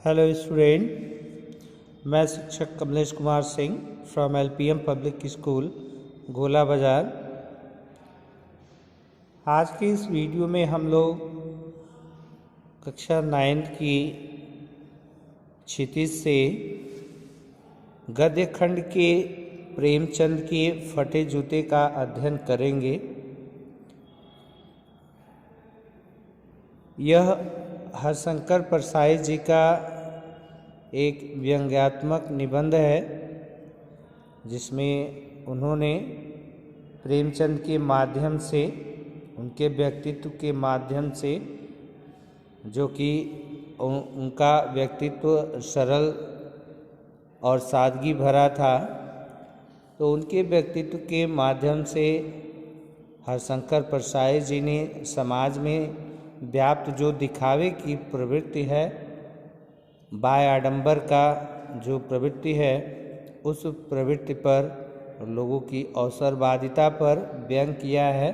Hello student, मैं शिक्षक Kamlesh Kumar Singh from LPM public school गोला बाज़ार। आज के इस वीडियो में हम लोग कक्षा 9 की क्षितिज से गद्य खंड के प्रेमचंद के फटे जूते का अध्ययन करेंगे। यह हरशंकर परसाई जी का एक व्यंग्यात्मक निबंध है, जिसमें उन्होंने प्रेमचंद के माध्यम से, उनके व्यक्तित्व के माध्यम से, जो कि उनका व्यक्तित्व सरल और सादगी भरा था, तो उनके व्यक्तित्व के माध्यम से हरशंकर परसाई जी ने समाज में व्याप्त जो दिखावे की प्रवृत्ति है, बाय आडंबर का जो प्रवृत्ति है, उस प्रवृत्ति पर, लोगों की अवसरवादिता पर व्यंग किया है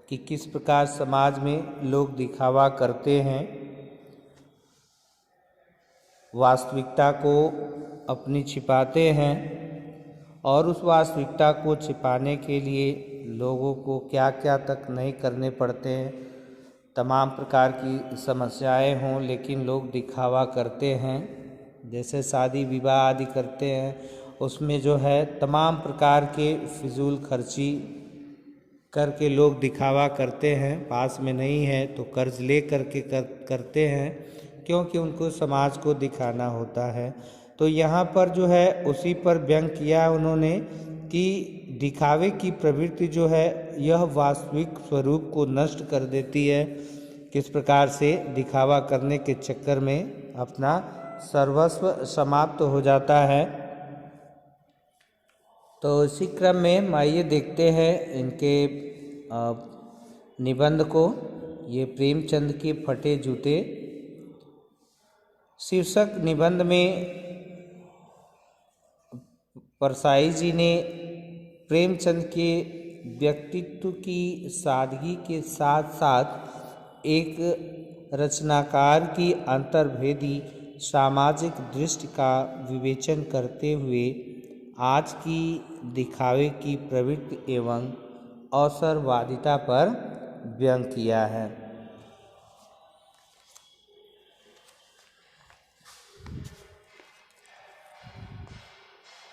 कि किस प्रकार समाज में लोग दिखावा करते हैं, वास्तविकता को अपनी छिपाते हैं और उस वास्तविकता को छिपाने के लिए लोगों को क्या क्या तक नहीं करने पड़ते हैं। तमाम प्रकार की समस्याएं हों, लेकिन लोग दिखावा करते हैं। जैसे शादी विवाह आदि करते हैं, उसमें जो है तमाम प्रकार के फिजूल खर्ची करके लोग दिखावा करते हैं। पास में नहीं है तो कर्ज ले करके करते हैं, क्योंकि उनको समाज को दिखाना होता है। तो यहाँ पर जो है उसी पर व्यंग किया उन्होंने कि दिखावे की प्रवृत्ति जो है यह वास्तविक स्वरूप को नष्ट कर देती है। किस प्रकार से दिखावा करने के चक्कर में अपना सर्वस्व समाप्त हो जाता है। तो इसी क्रम में आइए देखते हैं इनके निबंध को। ये प्रेमचंद के फटे जूते शीर्षक निबंध में परसाई जी ने प्रेमचंद के व्यक्तित्व की सादगी के साथ साथ एक रचनाकार की अंतर्भेदी सामाजिक दृष्टि का विवेचन करते हुए आज की दिखावे की प्रवृत्ति एवं अवसरवादिता पर व्यंग किया है।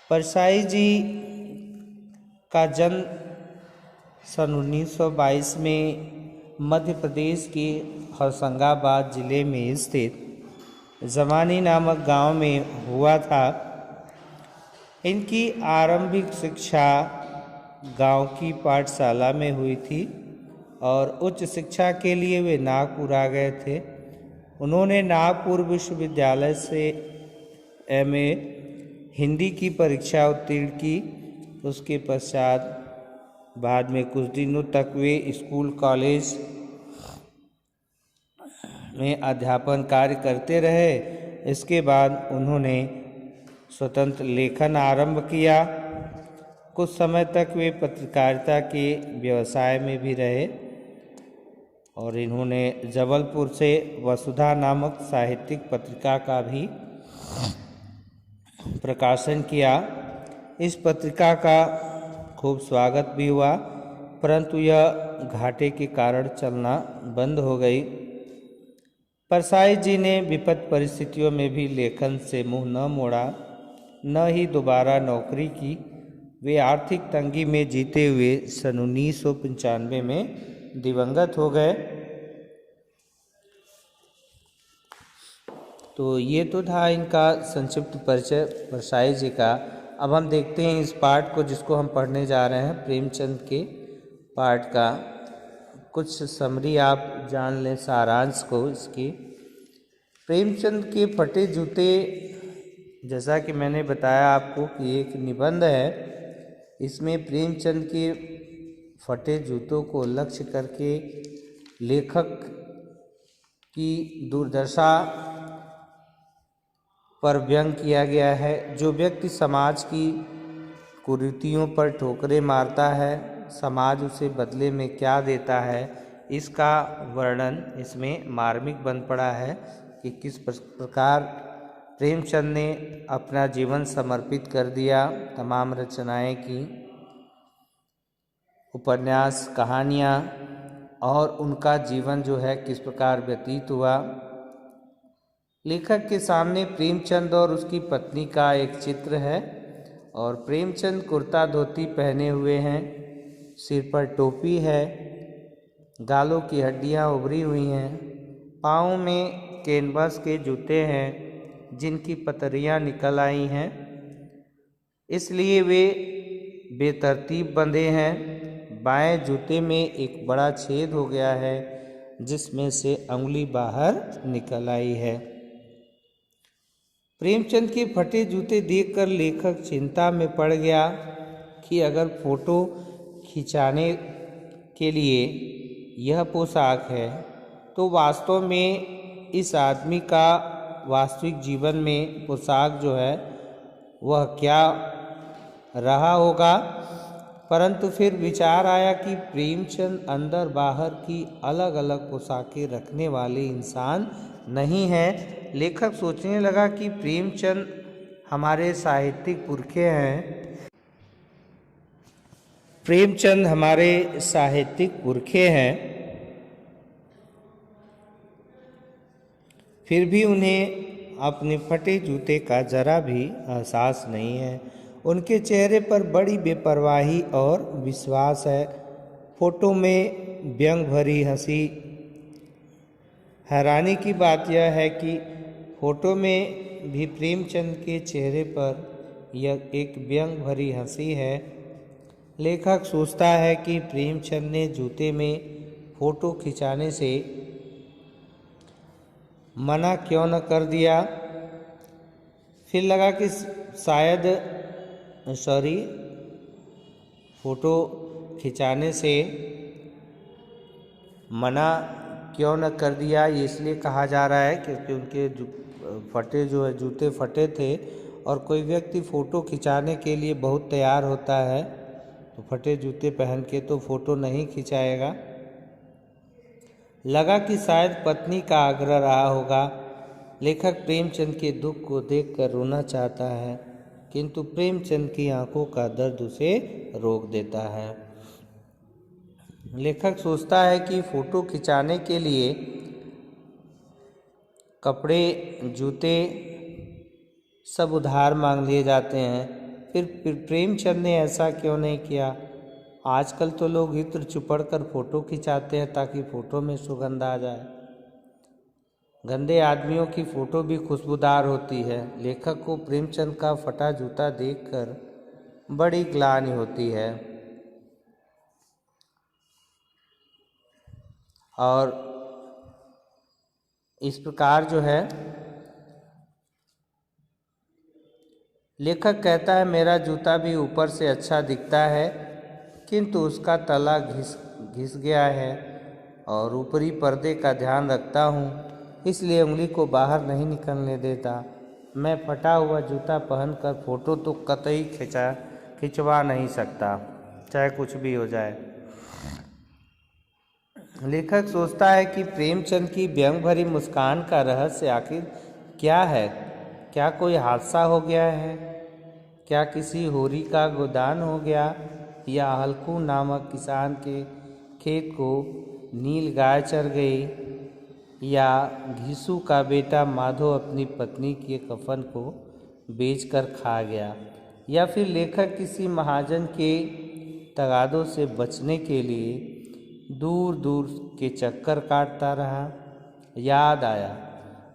परसाई जी का जन्म सन 1922 में मध्य प्रदेश के होशंगाबाद जिले में स्थित जमानी नामक गांव में हुआ था। इनकी आरंभिक शिक्षा गांव की पाठशाला में हुई थी और उच्च शिक्षा के लिए वे नागपुर आ गए थे। उन्होंने नागपुर विश्वविद्यालय से एमए हिंदी की परीक्षा उत्तीर्ण की। उसके पश्चात बाद में कुछ दिनों तक वे स्कूल कॉलेज में अध्यापन कार्य करते रहे। इसके बाद उन्होंने स्वतंत्र लेखन आरंभ किया। कुछ समय तक वे पत्रकारिता के व्यवसाय में भी रहे और इन्होंने जबलपुर से वसुधा नामक साहित्यिक पत्रिका का भी प्रकाशन किया। इस पत्रिका का खूब स्वागत भी हुआ, परंतु यह घाटे के कारण चलना बंद हो गई। परसाई जी ने विपद परिस्थितियों में भी लेखन से मुंह न मोड़ा, न ही दोबारा नौकरी की। वे आर्थिक तंगी में जीते हुए सन 1995 में दिवंगत हो गए। तो ये तो था इनका संक्षिप्त परिचय परसाई जी का। अब हम देखते हैं इस पाठ को, जिसको हम पढ़ने जा रहे हैं, प्रेमचंद के पाठ का कुछ समरी आप जान लें, सारांश को इसकी। प्रेमचंद के फटे जूते, जैसा कि मैंने बताया आपको कि एक निबंध है। इसमें प्रेमचंद के फटे जूतों को लक्ष्य करके लेखक की दुर्दशा पर व्यंग किया गया है। जो व्यक्ति समाज की कुरीतियों पर ठोकरें मारता है, समाज उसे बदले में क्या देता है, इसका वर्णन इसमें मार्मिक बन पड़ा है कि किस प्रकार प्रेमचंद ने अपना जीवन समर्पित कर दिया, तमाम रचनाएं की, उपन्यास, कहानियाँ, और उनका जीवन जो है किस प्रकार व्यतीत हुआ। लेखक के सामने प्रेमचंद और उसकी पत्नी का एक चित्र है और प्रेमचंद कुर्ता धोती पहने हुए हैं, सिर पर टोपी है, गालों की हड्डियां उभरी हुई हैं, पाँव में कैनवास के जूते हैं जिनकी पतरियां निकल आई हैं, इसलिए वे बेतरतीब बंधे हैं। बाएं जूते में एक बड़ा छेद हो गया है जिसमें से अंगुली बाहर निकल आई है। प्रेमचंद के फटे जूते देखकर लेखक चिंता में पड़ गया कि अगर फोटो खिंचाने के लिए यह पोशाक है तो वास्तव में इस आदमी का वास्तविक जीवन में पोशाक जो है वह क्या रहा होगा। परंतु फिर विचार आया कि प्रेमचंद अंदर बाहर की अलग अलग पोशाकें रखने वाले इंसान नहीं है। लेखक सोचने लगा कि प्रेमचंद हमारे साहित्यिक पुरखे हैं, प्रेमचंद हमारे साहित्यिक पुरखे हैं, फिर भी उन्हें अपने फटे जूते का जरा भी एहसास नहीं है। उनके चेहरे पर बड़ी बेपरवाही और विश्वास है। फोटो में व्यंग भरी हंसी। हैरानी की बात यह है कि फोटो में भी प्रेमचंद के चेहरे पर यह एक व्यंग भरी हंसी है। लेखक सोचता है कि प्रेमचंद ने जूते में फोटो खिंचाने से मना क्यों न कर दिया। फिर लगा कि शायद फोटो खिंचाने से मना क्यों न कर दिया, ये इसलिए कहा जा रहा है क्योंकि उनके फटे जो है जूते फटे थे और कोई व्यक्ति फ़ोटो खिंचाने के लिए बहुत तैयार होता है तो फटे जूते पहन के तो फ़ोटो नहीं खिंचाएगा। लगा कि शायद पत्नी का आग्रह रहा होगा। लेखक प्रेमचंद के दुख को देखकर रोना चाहता है किंतु प्रेमचंद की आंखों का दर्द उसे रोक देता है। लेखक सोचता है कि फ़ोटो खिंचाने के लिए कपड़े, जूते सब उधार मांग लिए जाते हैं। फिर प्रेमचंद ने ऐसा क्यों नहीं किया। आजकल तो लोग इत्र चुपड़ कर फ़ोटो खिंचाते हैं ताकि फ़ोटो में सुगंध आ जाए। गंदे आदमियों की फ़ोटो भी खुशबूदार होती है। लेखक को प्रेमचंद का फटा जूता देखकर बड़ी ग्लानि होती है और इस प्रकार जो है लेखक कहता है मेरा जूता भी ऊपर से अच्छा दिखता है किंतु उसका तला घिस गया है और ऊपरी पर्दे का ध्यान रखता हूँ, इसलिए उंगली को बाहर नहीं निकलने देता। मैं फटा हुआ जूता पहनकर फ़ोटो तो कतई खिंचवा नहीं सकता, चाहे कुछ भी हो जाए। लेखक सोचता है कि प्रेमचंद की व्यंग भरी मुस्कान का रहस्य आखिर क्या है। क्या कोई हादसा हो गया है? क्या किसी होरी का गोदान हो गया या हल्कू नामक किसान के खेत को नील गाय चर गई या घिसू का बेटा माधो अपनी पत्नी के कफन को बेचकर खा गया या फिर लेखक किसी महाजन के तगादों से बचने के लिए दूर दूर के चक्कर काटता रहा। याद आया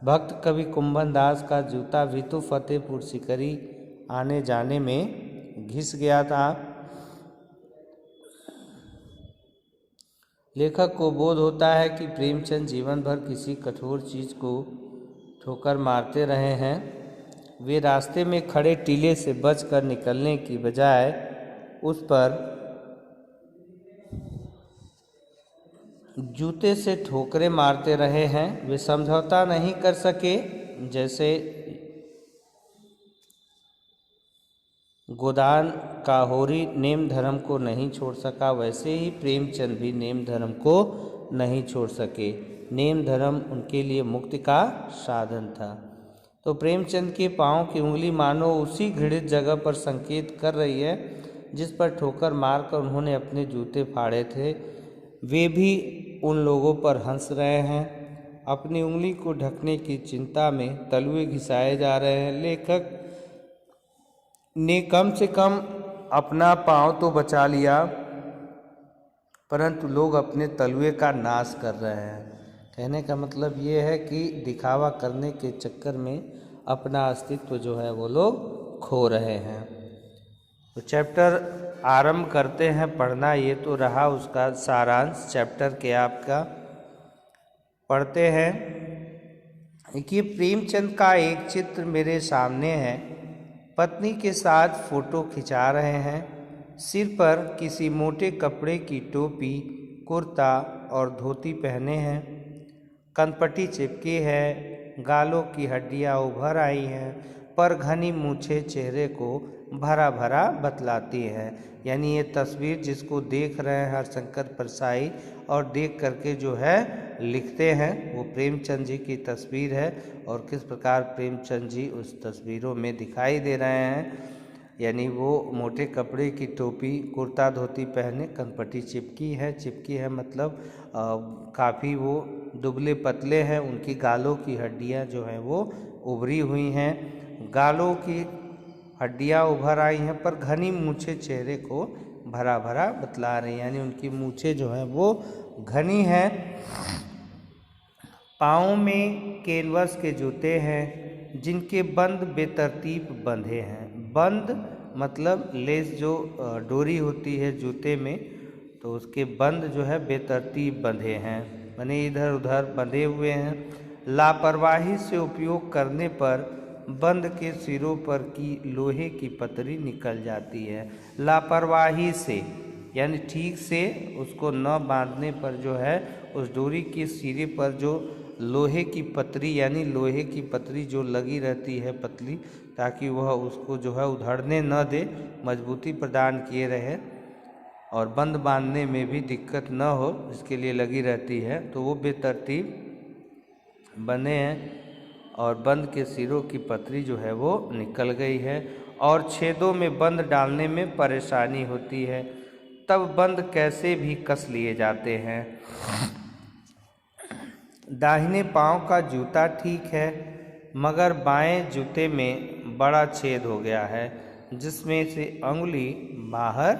भक्त कवि कुंभन दास का जूता भी तो फतेहपुर सिकरी आने जाने में घिस गया था। लेखक को बोध होता है कि प्रेमचंद जीवन भर किसी कठोर चीज को ठोकर मारते रहे हैं। वे रास्ते में खड़े टीले से बचकर निकलने की बजाय उस पर जूते से ठोकरें मारते रहे हैं। वे समझौता नहीं कर सके। जैसे गोदान का होरी नेम धर्म को नहीं छोड़ सका, वैसे ही प्रेमचंद भी नेम धर्म को नहीं छोड़ सके। नेम धर्म उनके लिए मुक्ति का साधन था। तो प्रेमचंद के पाँव की उंगली मानो उसी घृणित जगह पर संकेत कर रही है जिस पर ठोकर मारकर उन्होंने अपने जूते फाड़े थे। वे भी उन लोगों पर हंस रहे हैं। अपनी उंगली को ढकने की चिंता में तलुए घिसाए जा रहे हैं। लेखक ने कम से कम अपना पाँव तो बचा लिया, परंतु लोग अपने तलुए का नाश कर रहे हैं। कहने का मतलब ये है कि दिखावा करने के चक्कर में अपना अस्तित्व जो है वो लोग खो रहे हैं। तो चैप्टर आरंभ करते हैं पढ़ना। ये तो रहा उसका सारांश चैप्टर के आपका। पढ़ते हैं कि प्रेमचंद का एक चित्र मेरे सामने है। पत्नी के साथ फोटो खिंचा रहे हैं। सिर पर किसी मोटे कपड़े की टोपी, कुर्ता और धोती पहने हैं। कनपट्टी चिपकी है, गालों की हड्डियां उभर आई हैं, पर घनी मूछें चेहरे को भरा भरा बतलाती है। यानी ये तस्वीर जिसको देख रहे हैं हरशंकर परसाई और देख करके जो है लिखते हैं, वो प्रेमचंद जी की तस्वीर है और किस प्रकार प्रेमचंद जी उस तस्वीरों में दिखाई दे रहे हैं। यानी वो मोटे कपड़े की टोपी, कुर्ता धोती पहने, कनपट्टी चिपकी है मतलब काफ़ी वो दुबले पतले हैं। उनकी गालों की हड्डियां जो हैं वो उभरी हुई हैं। गालों की हड्डियां उभर आई हैं, पर घनी मूछें चेहरे को भरा भरा बतला रही हैं। यानी उनकी मूछें जो हैं वो घनी हैं। पाँव में कैनवस के जूते हैं जिनके बंद बेतरतीब बंधे हैं। बंद मतलब लेस जो डोरी होती है जूते में, तो उसके बंद जो है बेतरतीब बंधे हैं, माने इधर उधर बंधे हुए हैं। लापरवाही से उपयोग करने पर बंद के सिरों पर की लोहे की पतरी निकल जाती है। लापरवाही से यानी ठीक से उसको न बांधने पर जो है उस डोरी के सिरे पर जो लोहे की पतरी यानी लोहे की पतरी जो लगी रहती है पतली, ताकि वह उसको जो है उधड़ने न दे, मजबूती प्रदान किए रहे और बंद बांधने में भी दिक्कत न हो, इसके लिए लगी रहती है। तो वो बेतरतीब बने हैं और बंद के सिरों की पतरी जो है वो निकल गई है और छेदों में बंद डालने में परेशानी होती है। तब बंद कैसे भी कस लिए जाते हैं। दाहिने पांव का जूता ठीक है, मगर बाएं जूते में बड़ा छेद हो गया है जिसमें से अंगुली बाहर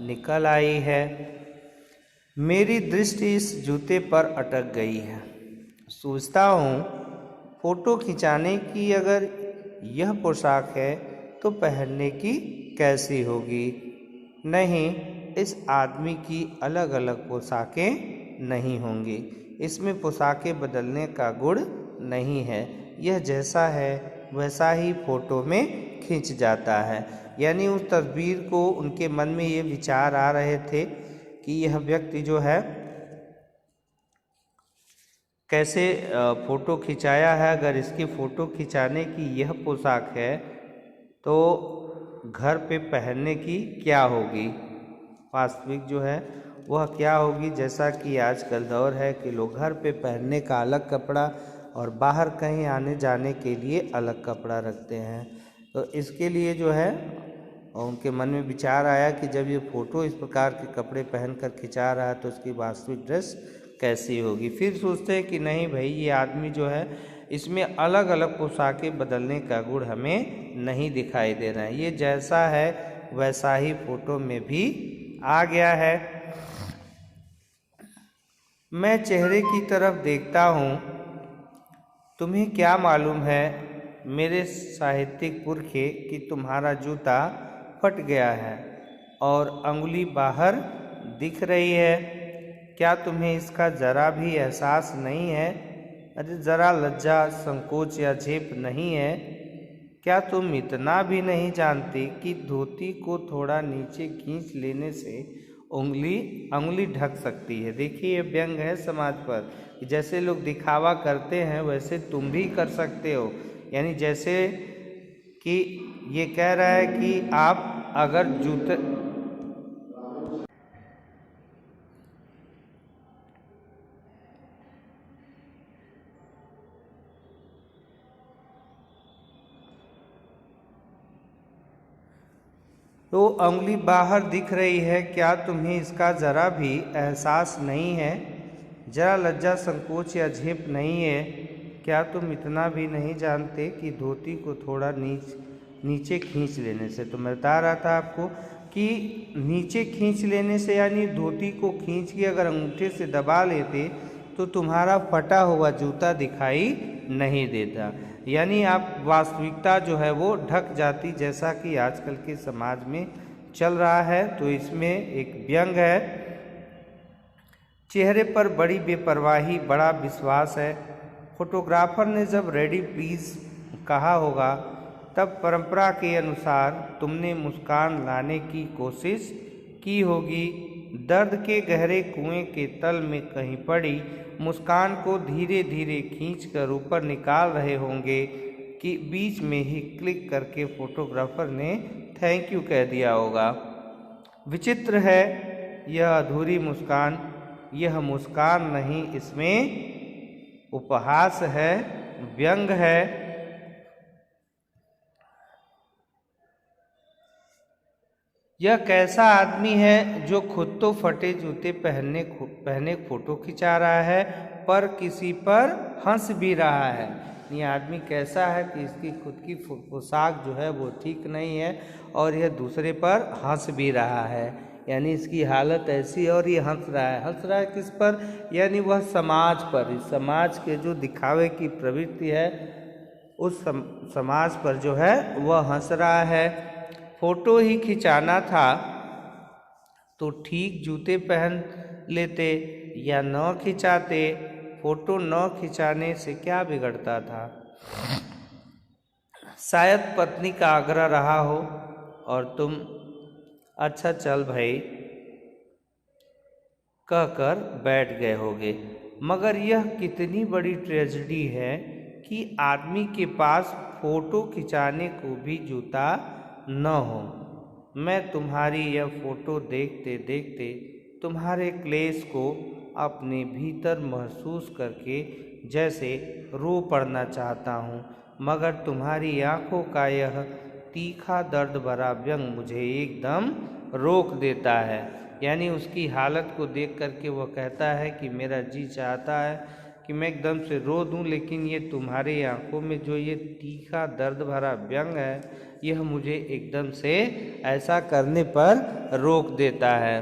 निकल आई है। मेरी दृष्टि इस जूते पर अटक गई है। सोचता हूँ फोटो खिंचाने की अगर यह पोशाक है तो पहनने की कैसी होगी। नहीं, इस आदमी की अलग अलग पोशाकें नहीं होंगी। इसमें पोशाकें बदलने का गुण नहीं है। यह जैसा है वैसा ही फोटो में खींच जाता है। यानी उस तस्वीर को उनके मन में ये विचार आ रहे थे कि यह व्यक्ति जो है कैसे फोटो खिंचाया है। अगर इसकी फ़ोटो खिंचाने की यह पोशाक है तो घर पे पहनने की क्या होगी, वास्तविक जो है वह क्या होगी। जैसा कि आजकल दौर है कि लोग घर पे पहनने का अलग कपड़ा और बाहर कहीं आने जाने के लिए अलग कपड़ा रखते हैं। तो इसके लिए जो है उनके मन में विचार आया कि जब ये फ़ोटो इस प्रकार के कपड़े पहनकर खिंचा रहा है तो उसकी वास्तविक ड्रेस कैसी होगी। फिर सोचते हैं कि नहीं भाई, ये आदमी जो है इसमें अलग अलग पोशाकें बदलने का गुण हमें नहीं दिखाई दे रहा है। ये जैसा है वैसा ही फोटो में भी आ गया है। मैं चेहरे की तरफ देखता हूँ। तुम्हें क्या मालूम है मेरे साहित्यिक पुरखे कि तुम्हारा जूता फट गया है और अंगुली बाहर दिख रही है। क्या तुम्हें इसका जरा भी एहसास नहीं है? अरे जरा लज्जा, संकोच या झेप नहीं है? क्या तुम इतना भी नहीं जानती कि धोती को थोड़ा नीचे खींच लेने से अंगुली ढक सकती है। देखिए, ये व्यंग है समाज पर। जैसे लोग दिखावा करते हैं वैसे तुम भी कर सकते हो। यानी जैसे कि ये कह रहा है कि आप अगर जूते तो उंगली बाहर दिख रही है, क्या तुम्हें इसका ज़रा भी एहसास नहीं है? जरा लज्जा संकोच या झेप नहीं है? क्या तुम इतना भी नहीं जानते कि धोती को थोड़ा नीचे खींच लेने से, तो मैं बता रहा था आपको कि नीचे खींच लेने से यानी धोती को खींच के अगर अंगूठे से दबा लेते तो तुम्हारा फटा हुआ जूता दिखाई नहीं देता, यानी आप वास्तविकता जो है वो ढक जाती, जैसा कि आजकल के समाज में चल रहा है। तो इसमें एक व्यंग है, चेहरे पर बड़ी बेपरवाही, बड़ा विश्वास है। फोटोग्राफर ने जब रेडी प्लीज़ कहा होगा तब परंपरा के अनुसार तुमने मुस्कान लाने की कोशिश की होगी। दर्द के गहरे कुएं के तल में कहीं पड़ी मुस्कान को धीरे धीरे खींचकर ऊपर निकाल रहे होंगे कि बीच में ही क्लिक करके फोटोग्राफर ने थैंक यू कह दिया होगा। विचित्र है यह अधूरी मुस्कान, यह मुस्कान नहीं, इसमें उपहास है, व्यंग है। यह कैसा आदमी है जो खुद तो फटे जूते पहने फोटो खिंचा रहा है पर किसी पर हंस भी रहा है। ये आदमी कैसा है कि इसकी खुद की पोशाक जो है वो ठीक नहीं है और यह दूसरे पर हंस भी रहा है, यानी इसकी हालत ऐसी है और ये हंस रहा है किस पर? यानी वह समाज पर, इस समाज के जो दिखावे की प्रवृत्ति है उस समाज पर जो है वह हंस रहा है। फोटो ही खिंचाना था तो ठीक जूते पहन लेते या न खिंचाते, फोटो न खिंचाने से क्या बिगड़ता था? शायद पत्नी का आग्रह रहा हो और तुम अच्छा चल भाई कहकर बैठ गए होगे। मगर यह कितनी बड़ी ट्रेजेडी है कि आदमी के पास फोटो खिंचाने को भी जूता न हो। मैं तुम्हारी यह फोटो देखते देखते तुम्हारे क्लेश को अपने भीतर महसूस करके जैसे रो पड़ना चाहता हूँ, मगर तुम्हारी आंखों का यह तीखा दर्द भरा व्यंग मुझे एकदम रोक देता है। यानी उसकी हालत को देख करके वह कहता है कि मेरा जी चाहता है कि मैं एकदम से रो दूं, लेकिन ये तुम्हारी आंखों में जो ये तीखा दर्द भरा व्यंग है यह मुझे एकदम से ऐसा करने पर रोक देता है।